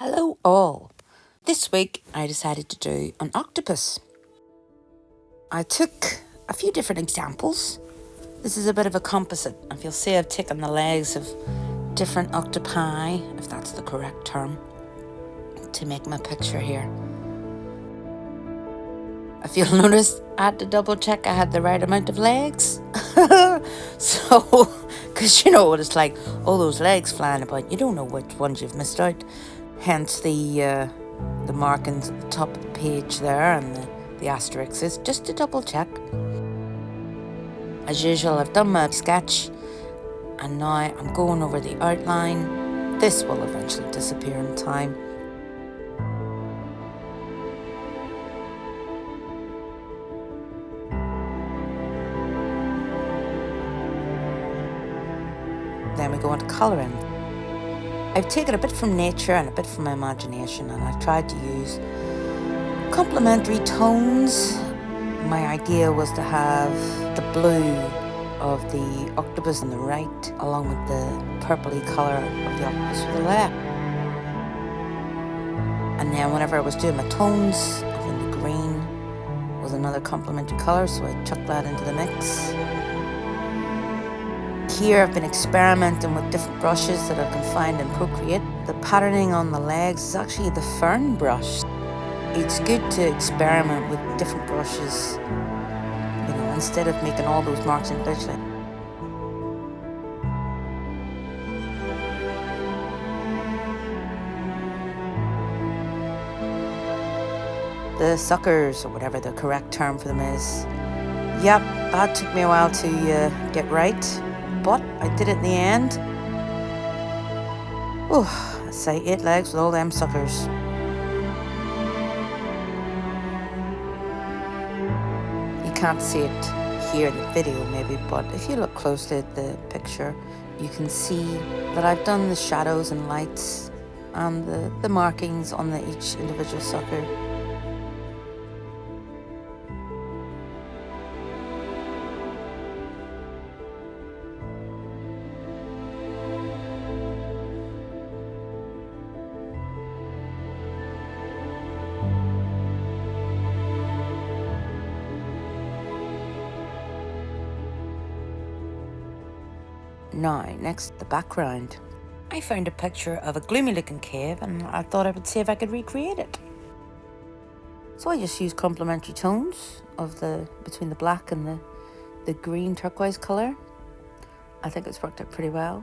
Hello all. This week I decided to do an octopus. I took a few different examples. This is a bit of a composite. If you'll see, I've taken the legs of different octopi, if that's the correct term, to make my picture here. If you'll notice, I had to double check I had the right amount of legs. So, because you know what it's like, all those legs flying about, you don't know which ones you've missed out. Hence the markings at the top of the page there and the asterisks, just to double check. As usual, I've done my sketch and now I'm going over the outline. This will eventually disappear in time. Then we go on to colouring. I've taken a bit from nature and a bit from my imagination, and I've tried to use complementary tones. My idea was to have the blue of the octopus on the right along with the purpley colour of the octopus on the left. And then whenever I was doing my tones, I think the green was another complementary colour, so I chucked that into the mix. Here I've been experimenting with different brushes that I can find in Procreate. The patterning on the legs is actually the fern brush. It's good to experiment with different brushes, you know, instead of making all those marks individually. The suckers, or whatever the correct term for them is. Yep, that took me a while to get right. But I did it in the end. Oh, I say 8 legs with all them suckers. You can't see it here in the video maybe, but if you look closely at the picture, you can see that I've done the shadows and lights and the markings on each individual sucker. Now, next, the background. I found a picture of a gloomy looking cave and I thought I would see if I could recreate it. So I just used complementary tones of between the black and the green turquoise colour. I think it's worked out pretty well.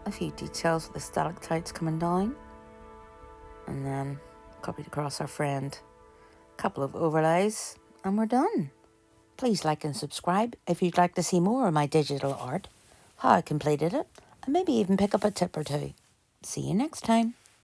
A few details with the stalactites coming down. And then copied across our friend. A couple of overlays and we're done. Please like and subscribe if you'd like to see more of my digital art, how I completed it, and maybe even pick up a tip or two. See you next time.